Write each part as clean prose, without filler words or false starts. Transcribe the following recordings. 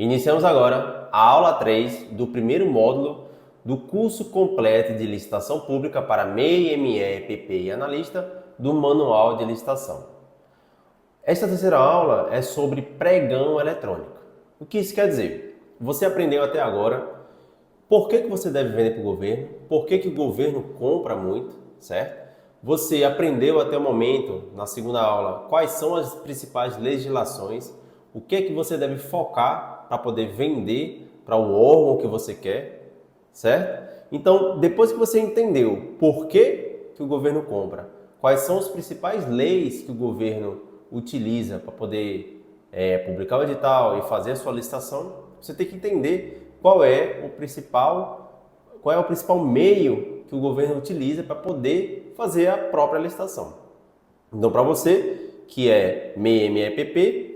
Iniciamos agora a aula 3 do primeiro módulo do curso completo de licitação pública para MEI, ME, PP e analista do Manual de Licitação. Esta terceira aula é sobre pregão eletrônico. O que isso quer dizer? Você aprendeu até agora por que você deve vender para o governo, por que o governo compra muito, certo? Você aprendeu até o momento, na segunda aula, quais são as principais legislações, o que você deve focar para poder vender para o órgão que você quer, certo? Então, depois que você entendeu por que o governo compra, quais são as principais leis que o governo utiliza para poder publicar o edital e fazer a sua licitação, você tem que entender qual é o principal meio que o governo utiliza para poder fazer a própria licitação. Então, para você que é MEI, ME, PP,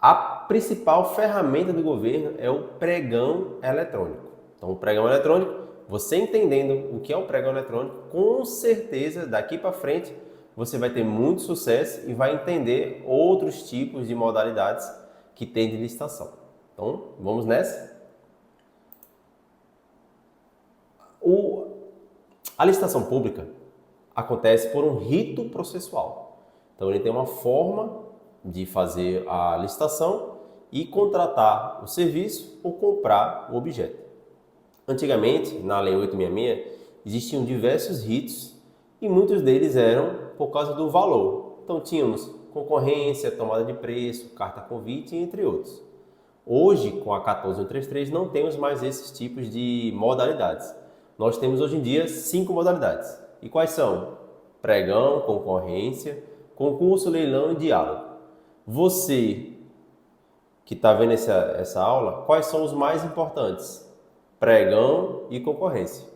a principal ferramenta do governo é o pregão eletrônico. Então, o pregão eletrônico, você entendendo o que é o pregão eletrônico, com certeza, daqui para frente, você vai ter muito sucesso e vai entender outros tipos de modalidades que tem de licitação. Então, vamos nessa? A licitação pública acontece por um rito processual. Então, ele tem uma forma de fazer a licitação e contratar o serviço ou comprar o objeto. Antigamente, na Lei 866, existiam diversos ritos e muitos deles eram por causa do valor. Então, tínhamos concorrência, tomada de preço, carta convite, entre outros. Hoje, com a 14133, não temos mais esses tipos de modalidades. Nós temos hoje em dia 5 modalidades. E quais são? Pregão, concorrência, concurso, leilão e diálogo. Você que está vendo essa aula, quais são os mais importantes? Pregão e concorrência.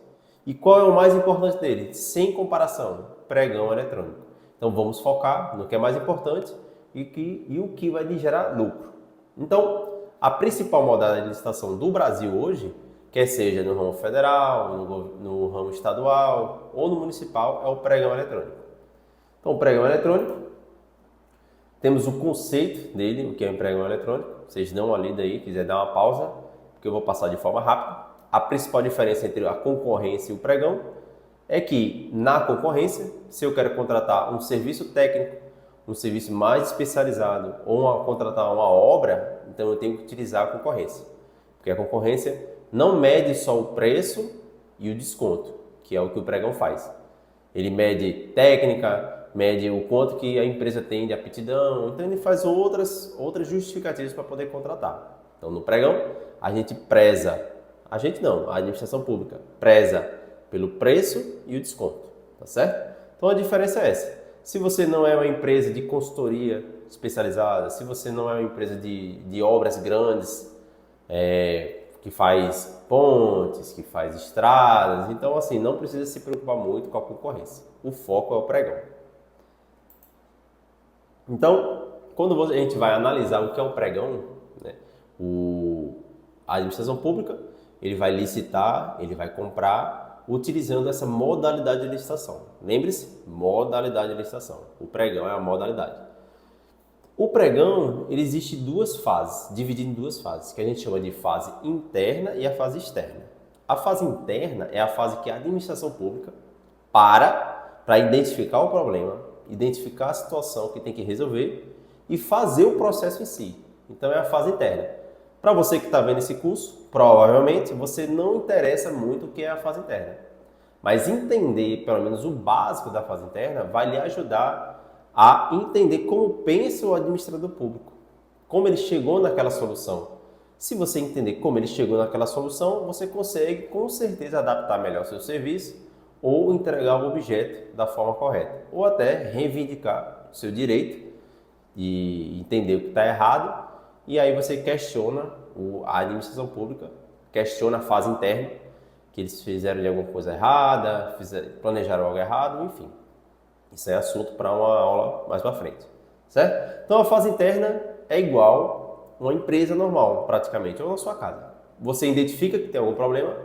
E qual é o mais importante dele? Sem comparação, pregão eletrônico. Então vamos focar no que é mais importante e o que vai lhe gerar lucro. Então, a principal modalidade de licitação do Brasil hoje, quer seja no ramo federal, no ramo estadual ou no municipal, é o pregão eletrônico. Então, o pregão eletrônico, temos o conceito dele, o que é o pregão eletrônico. Vocês dão uma lida aí, quiser dar uma pausa, porque eu vou passar de forma rápida. A principal diferença entre a concorrência e o pregão é que, na concorrência, se eu quero contratar um serviço técnico, um serviço mais especializado ou contratar uma obra, então eu tenho que utilizar a concorrência. Porque a concorrência não mede só o preço e o desconto, que é o que o pregão faz. Ele mede técnica, mede o quanto que a empresa tem de aptidão, então ele faz outras justificativas para poder contratar. Então no pregão a gente preza, a administração pública preza pelo preço e o desconto, tá certo? Então a diferença é essa. Se você não é uma empresa de consultoria especializada, se você não é uma empresa de obras grandes, que faz pontes, que faz estradas, então assim, não precisa se preocupar muito com a concorrência. O foco é o pregão. Então, quando a gente vai analisar o que é o pregão, né, a administração pública, ele vai licitar, ele vai comprar, utilizando essa modalidade de licitação. Lembre-se, modalidade de licitação. O pregão é a modalidade. O pregão, ele existe duas fases, dividido em duas fases, que a gente chama de fase interna e a fase externa. A fase interna é a fase que a administração pública para identificar o problema, identificar a situação que tem que resolver e fazer o processo em si. Então é a fase interna. Para você que está vendo esse curso, provavelmente você não interessa muito o que é a fase interna. Mas entender pelo menos o básico da fase interna vai lhe ajudar a entender como pensa o administrador público, como ele chegou naquela solução. Se você entender como ele chegou naquela solução, você consegue com certeza adaptar melhor o seu serviço ou entregar o objeto da forma correta, ou até reivindicar o seu direito e entender o que está errado, e aí você questiona a administração pública, questiona a fase interna, que eles fizeram de alguma coisa errada, planejaram algo errado, enfim. Isso é assunto para uma aula mais para frente, certo? Então a fase interna é igual uma empresa normal, praticamente, ou na sua casa. Você identifica que tem algum problema,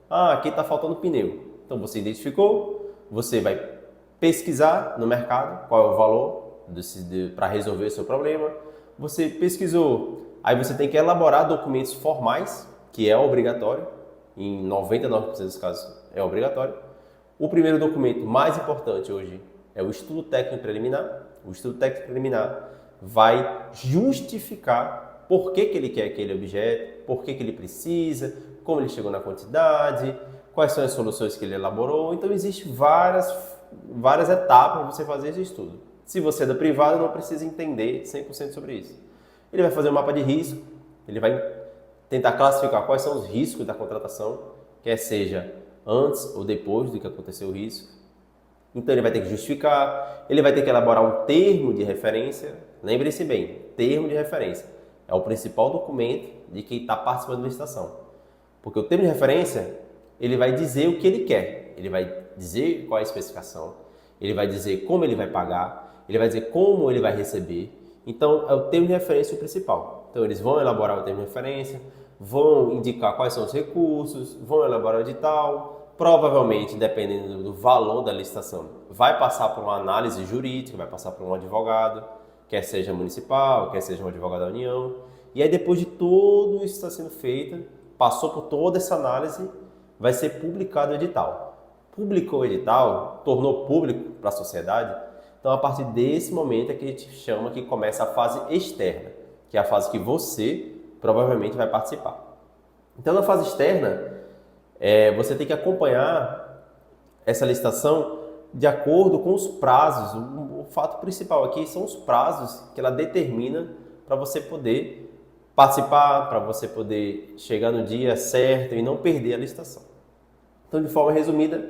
aqui está faltando pneu. Então você identificou, você vai pesquisar no mercado qual é o valor para resolver o seu problema. Você pesquisou, Aí você tem que elaborar documentos formais, que é obrigatório, em 99% dos casos é obrigatório. O primeiro documento mais importante hoje é o estudo técnico preliminar. O estudo técnico preliminar vai justificar por que ele quer aquele objeto, por que ele precisa, como ele chegou na quantidade, quais são as soluções que ele elaborou. Então, existem várias etapas para você fazer esse estudo. Se você é da privada, não precisa entender 100% sobre isso. Ele vai fazer um mapa de risco, ele vai tentar classificar quais são os riscos da contratação, quer seja antes ou depois do que aconteceu o risco. Então ele vai ter que justificar, ele vai ter que elaborar um termo de referência. Lembre-se bem, termo de referência é o principal documento de quem está participando da licitação. Porque o termo de referência, ele vai dizer o que ele quer, ele vai dizer qual é a especificação, ele vai dizer como ele vai pagar, ele vai dizer como ele vai receber. Então é o termo de referência o principal. Então eles vão elaborar o termo de referência, vão indicar quais são os recursos, vão elaborar o edital. Provavelmente, dependendo do valor da licitação, vai passar por uma análise jurídica, vai passar por um advogado, quer seja municipal, quer seja um advogado da União. E aí, depois de tudo isso estar sendo feito, passou por toda essa análise, vai ser publicado o edital. Publicou o edital, tornou público para a sociedade. Então, a partir desse momento é que a gente chama que começa a fase externa, que é a fase que você provavelmente vai participar. Então, na fase externa, você tem que acompanhar essa licitação de acordo com os prazos. O fato principal aqui são os prazos que ela determina para você poder participar, para você poder chegar no dia certo e não perder a licitação. Então, de forma resumida,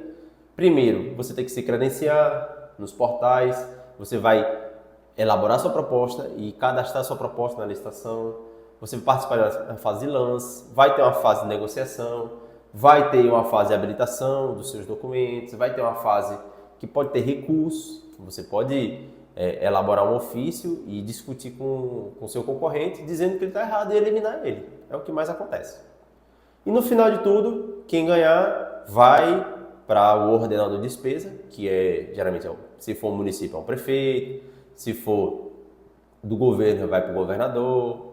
primeiro, você tem que se credenciar nos portais, você vai elaborar sua proposta e cadastrar sua proposta na licitação, você vai participar da fase de lance, vai ter uma fase de negociação, vai ter uma fase de habilitação dos seus documentos, vai ter uma fase que pode ter recurso, você pode elaborar um ofício e discutir com o seu concorrente, dizendo que ele está errado e eliminar ele. É o que mais acontece. E no final de tudo, quem ganhar vai para o ordenador de despesa, que geralmente, se for um município, é um prefeito, se for do governo, vai para o governador,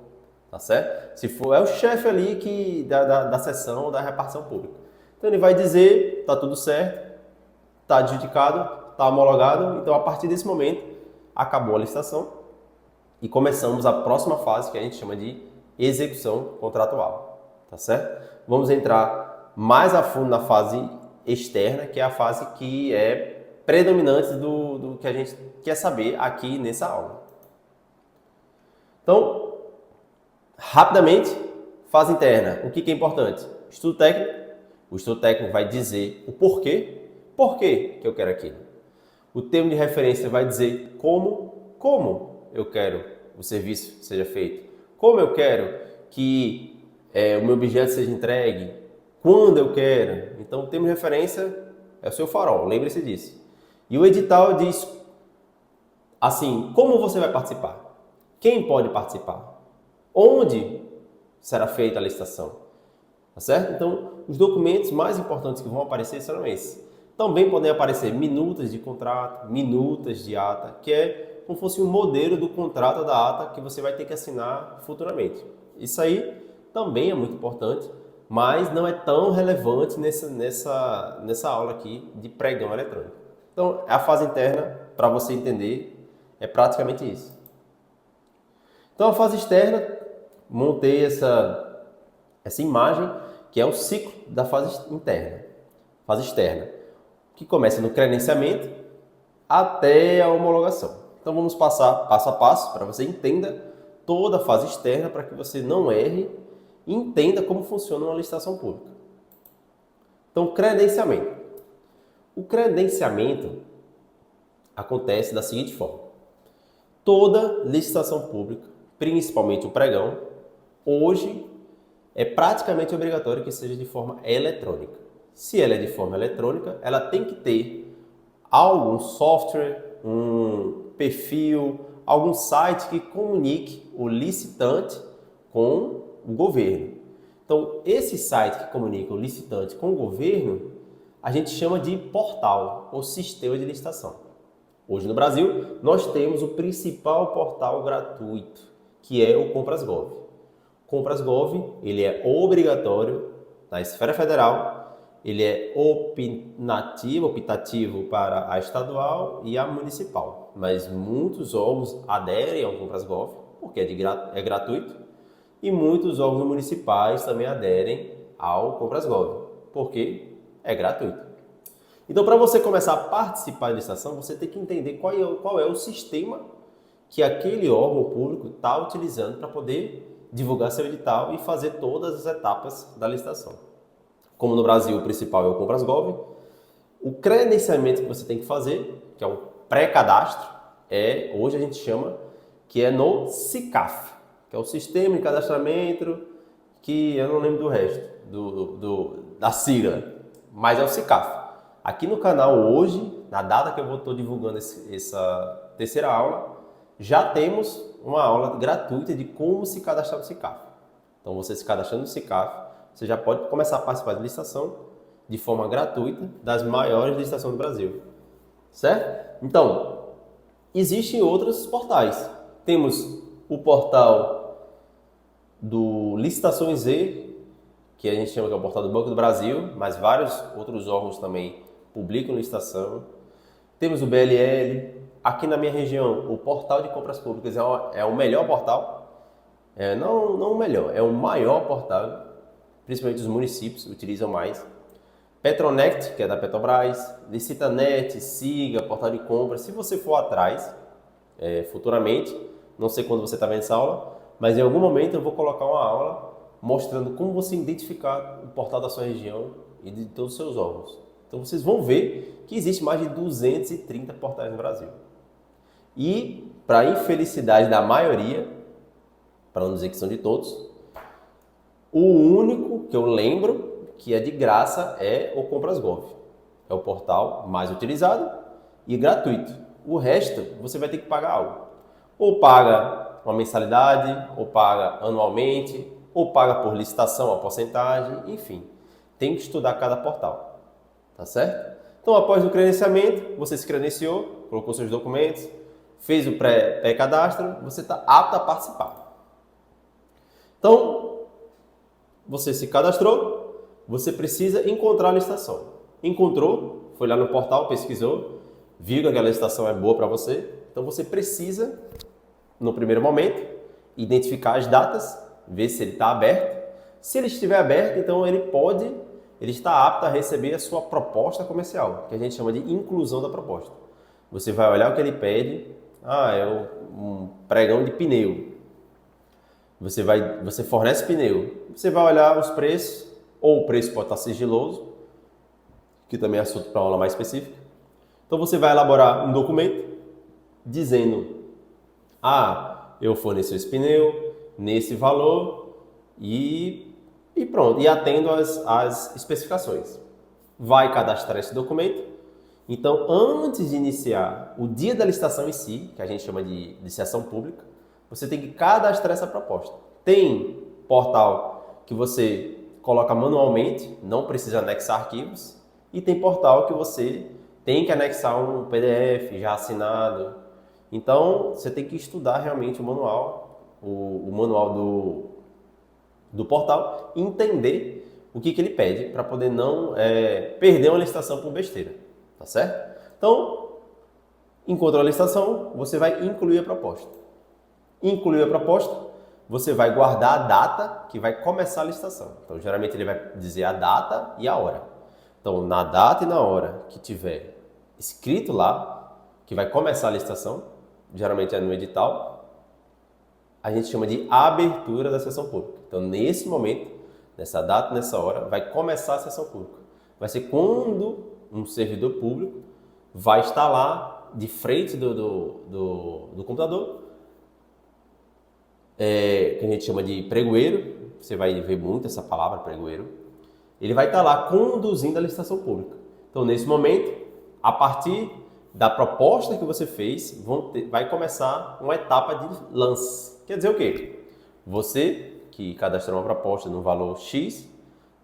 tá certo? Se for, é o chefe ali da seção da repartição pública. Então ele vai dizer, tá tudo certo, tá adjudicado, tá homologado, então a partir desse momento acabou a licitação e começamos a próxima fase que a gente chama de execução contratual, tá certo? Vamos entrar mais a fundo na fase externa, que é a fase que é predominante do que a gente quer saber aqui nessa aula. Então, rapidamente, fase interna. O que é importante? Estudo técnico. O estudo técnico vai dizer o porquê. Por que eu quero aquilo? O termo de referência vai dizer como eu quero o serviço seja feito. Como eu quero que o meu objeto seja entregue. Quando eu quero. Então, o termo de referência é o seu farol. Lembre-se disso. E o edital diz assim, como você vai participar? Quem pode participar? Onde será feita a licitação? Tá certo? Então, os documentos mais importantes que vão aparecer serão esses. Também podem aparecer minutas de contrato, minutas de ata, que é como se fosse um modelo do contrato da ata que você vai ter que assinar futuramente. Isso aí também é muito importante, mas não é tão relevante nessa aula aqui de pregão eletrônico. Então, a fase interna, para você entender, é praticamente isso. Então, a fase externa, montei essa imagem, que é o ciclo da fase interna. Fase externa, que começa no credenciamento até a homologação. Então, vamos passar passo a passo para você entenda toda a fase externa, para que você não erre e entenda como funciona uma licitação pública. Então, credenciamento. O credenciamento acontece da seguinte forma. Toda licitação pública, principalmente o pregão, hoje é praticamente obrigatório que seja de forma eletrônica. Se ela é de forma eletrônica, ela tem que ter algum software, um perfil, algum site que comunique o licitante com o governo. Então, esse site que comunica o licitante com o governo, a gente chama de portal ou sistema de licitação. Hoje no Brasil, nós temos o principal portal gratuito, que é o Compras.gov. Compras.gov, ele é obrigatório na esfera federal, ele é optativo para a estadual e a municipal, mas muitos órgãos aderem ao Compras.gov, porque é gratuito, e muitos órgãos municipais também aderem ao Compras.gov, porque é gratuito. Então, para você começar a participar da licitação, você tem que entender qual é o sistema que aquele órgão público está utilizando para poder divulgar seu edital e fazer todas as etapas da licitação. Como no Brasil o principal é o Compras.gov, o credenciamento que você tem que fazer, que é um pré-cadastro, hoje a gente chama que é no SICAF, que é o Sistema de Cadastramento, que eu não lembro do resto, da sigla, mas é o SICAF. Aqui no canal hoje, na data que eu estou divulgando essa terceira aula, já temos uma aula gratuita de como se cadastrar no SICAF. Então, você se cadastrando no SICAF, você já pode começar a participar de licitação de forma gratuita das maiores licitações do Brasil. Certo? Então, existem outros portais. Temos o portal do Licitações Z, que a gente chama que é o portal do Banco do Brasil, mas vários outros órgãos também publicam licitação. Temos o BLL. Aqui na minha região, o portal de compras públicas é o melhor portal. Não o melhor, é o maior portal, principalmente os municípios utilizam mais. Petronect, que é da Petrobras, Licitanet, Siga, portal de compras. Se você for atrás, futuramente, não sei quando você está vendo essa aula, mas em algum momento eu vou colocar uma aula mostrando como você identificar o portal da sua região e de todos os seus órgãos. Então vocês vão ver que existe mais de 230 portais no Brasil. E, para a infelicidade da maioria, para não dizer que são de todos, o único que eu lembro que é de graça é o Compras.gov. É o portal mais utilizado e gratuito. O resto, você vai ter que pagar algo. Ou paga uma mensalidade, ou paga anualmente, ou paga por licitação, a porcentagem, enfim. Tem que estudar cada portal. Tá certo? Então, após o credenciamento, você se credenciou, colocou seus documentos, fez o pré-cadastro, você está apto a participar. Então, você se cadastrou, você precisa encontrar a licitação. Encontrou, foi lá no portal, pesquisou, viu que aquela licitação é boa para você, então você precisa, no primeiro momento, identificar as datas, ver se ele está aberto. Se ele estiver aberto, então ele está apto a receber a sua proposta comercial, que a gente chama de inclusão da proposta. Você vai olhar o que ele pede, é um pregão de pneu. Você fornece pneu, você vai olhar os preços, ou o preço pode estar sigiloso, que também é assunto para uma aula mais específica. Então você vai elaborar um documento dizendo, eu forneço esse pneu, nesse valor e pronto, e atendo às especificações. Vai cadastrar esse documento. Então, antes de iniciar o dia da licitação em si, que a gente chama de licitação pública, você tem que cadastrar essa proposta. Tem portal que você coloca manualmente, não precisa anexar arquivos, e tem portal que você tem que anexar um PDF já assinado. Então, você tem que estudar realmente o manual, o manual do portal, e entender o que ele pede para poder não perder uma licitação por besteira. Tá certo? Então, encontrou a licitação, você vai incluir a proposta. Incluir a proposta, você vai guardar a data que vai começar a licitação. Então, geralmente ele vai dizer a data e a hora. Então, na data e na hora que tiver escrito lá, que vai começar a licitação, geralmente é no edital, a gente chama de abertura da sessão pública. Então, nesse momento, nessa data, nessa hora, vai começar a sessão pública. Vai ser quando um servidor público vai estar lá de frente do computador, que a gente chama de pregoeiro, você vai ver muito essa palavra, pregoeiro. Ele vai estar lá conduzindo a licitação pública. Então, nesse momento, a partir da proposta que você fez, vai começar uma etapa de lance. Quer dizer o quê? Você, que cadastrou uma proposta no valor X,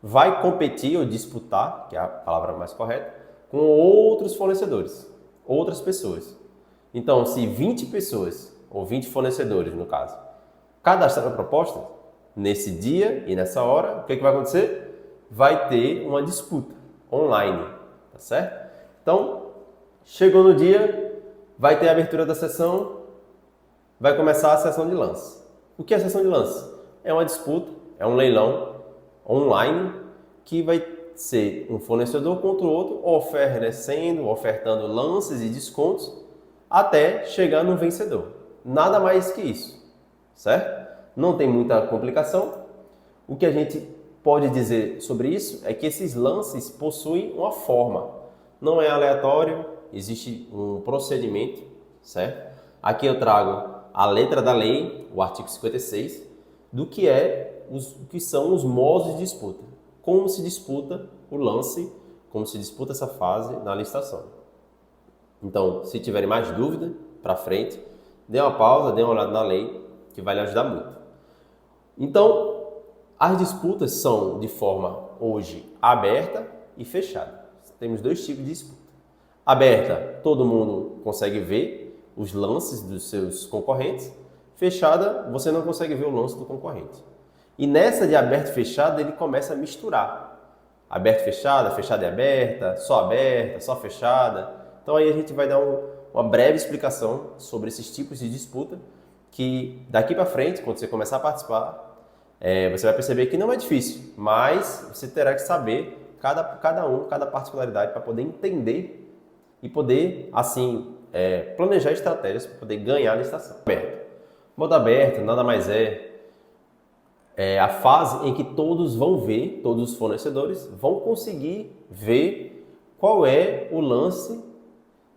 vai competir ou disputar, que é a palavra mais correta, com outros fornecedores, outras pessoas. Então, se 20 pessoas, ou 20 fornecedores no caso, cadastraram a proposta, nesse dia e nessa hora, o que vai acontecer? Vai ter uma disputa online, tá certo? Então, chegou no dia, vai ter a abertura da sessão, vai começar a sessão de lance. O que é a sessão de lance? É uma disputa, é um leilão online que vai ser um fornecedor contra o outro, ofertando lances e descontos até chegar no vencedor. Nada mais que isso, certo? Não tem muita complicação. O que a gente pode dizer sobre isso é que esses lances possuem uma forma. Não é aleatório, existe um procedimento, certo? Aqui eu trago a letra da lei, o artigo 56, do que são os modos de disputa. Como se disputa o lance, como se disputa essa fase na licitação. Então, se tiverem mais dúvida para frente, dê uma pausa, dê uma olhada na lei, que vai lhe ajudar muito. Então, as disputas são de forma, hoje, aberta e fechada. Temos dois tipos de disputa. Aberta, todo mundo consegue ver os lances dos seus concorrentes. Fechada, você não consegue ver o lance do concorrente. E nessa de aberta e fechada, ele começa a misturar. Aberta e fechada e aberta, só fechada. Então aí a gente vai dar uma breve explicação sobre esses tipos de disputa, que daqui para frente, quando você começar a participar, você vai perceber que não é difícil, mas você terá que saber cada particularidade para poder entender e poder, assim, planejar estratégias para poder ganhar a licitação. Modo aberto nada mais é a fase em que todos os fornecedores vão conseguir ver qual é o lance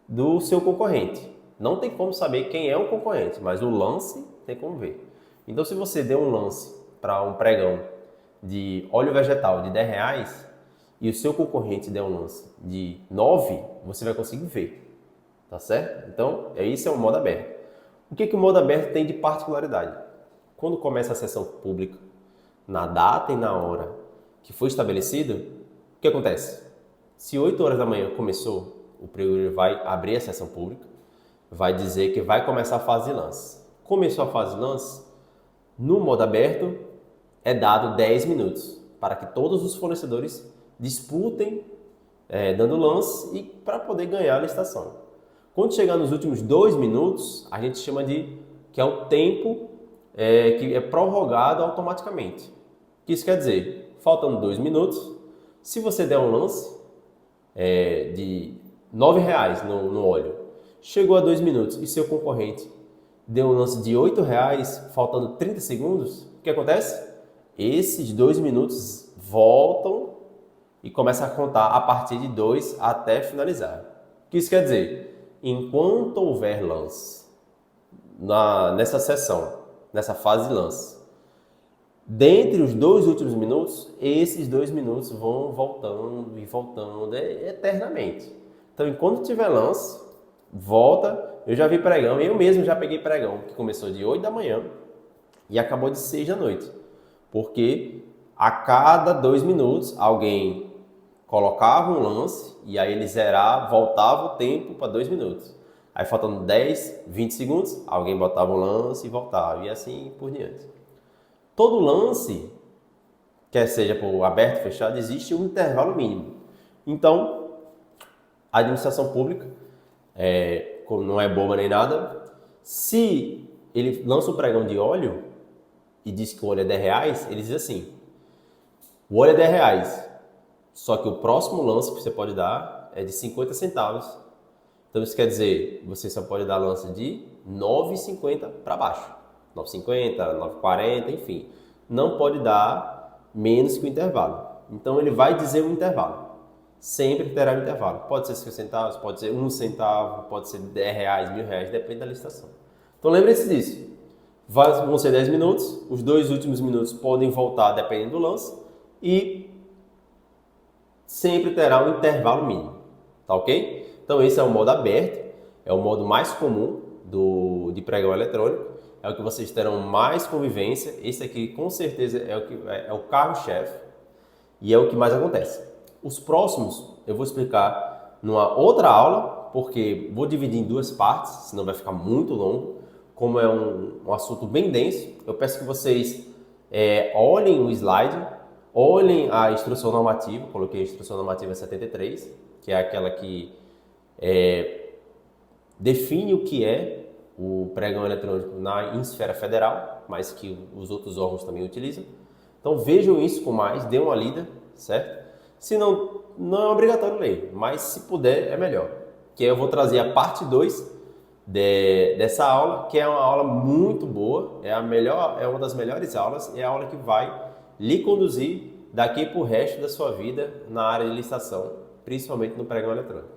do seu concorrente. Não tem como saber quem é o concorrente, mas o lance tem como ver. Então, se você der um lance para um pregão de óleo vegetal de R$10 e o seu concorrente der um lance de 9, você vai conseguir ver, tá certo? Então, isso é o modo aberto. O que o modo aberto tem de particularidade? Quando começa a sessão pública, na data e na hora que foi estabelecido, o que acontece? Se 8 horas da manhã começou, o pregão vai abrir a sessão pública, vai dizer que vai começar a fase de lance. Começou a fase de lance, no modo aberto, é dado 10 minutos para que todos os fornecedores disputem dando lance e para poder ganhar a licitação. Quando chegar nos últimos 2 minutos, a gente chama que é o tempo que é prorrogado automaticamente. O que isso quer dizer? Faltando 2 minutos, se você der um lance de R$9 no óleo, chegou a 2 minutos e seu concorrente deu um lance de R$8, faltando 30 segundos, o que acontece? Esses 2 minutos voltam e começam a contar a partir de 2 até finalizar. O que isso quer dizer? Enquanto houver lance nessa sessão, nessa fase de lance, dentre os 2 últimos minutos, esses 2 minutos vão voltando e voltando eternamente. Então, enquanto tiver lance, volta. Eu já vi pregão, eu mesmo já peguei pregão, que começou de 8 da manhã e acabou de 6 da noite. Porque a cada 2 minutos, alguém colocava um lance e aí ele voltava o tempo para 2 minutos. Aí faltando 10, 20 segundos, alguém botava um lance e voltava, e assim por diante. Todo lance, quer seja por aberto ou fechado, existe um intervalo mínimo. Então, a administração pública, não é boba nem nada, se ele lança um pregão de óleo e diz que o óleo é R$10, ele diz assim, o óleo é R$10, só que o próximo lance que você pode dar é de 50 centavos. Então isso quer dizer, você só pode dar lance de 9,50 para baixo. 9,50, 9,40, enfim. Não pode dar menos que o intervalo. Então ele vai dizer o intervalo. Sempre terá um intervalo. Pode ser 50 centavos, pode ser 1 centavo, pode ser R$10, R$1.000, depende da licitação. Então lembre-se disso. Vão ser 10 minutos, os 2 últimos minutos podem voltar dependendo do lance e sempre terá um intervalo mínimo. Tá ok? Então esse é o modo aberto, é o modo mais comum de pregão eletrônico, é o que vocês terão mais convivência. Esse aqui com certeza é o carro-chefe e é o que mais acontece. Os próximos eu vou explicar numa outra aula, porque vou dividir em 2 partes, senão vai ficar muito longo. Como é um assunto bem denso, eu peço que vocês olhem o slide, olhem a instrução normativa, coloquei a instrução normativa 73, que é aquela que define o que é o pregão eletrônico em esfera federal, mas que os outros órgãos também utilizam. Então vejam isso com mais, dê uma lida, certo? Se não, não é obrigatório ler, mas se puder é melhor. Que eu vou trazer a parte 2 dessa aula, que é uma aula muito boa, é uma das melhores aulas, é a aula que vai lhe conduzir daqui para o resto da sua vida na área de licitação, principalmente no pregão eletrônico.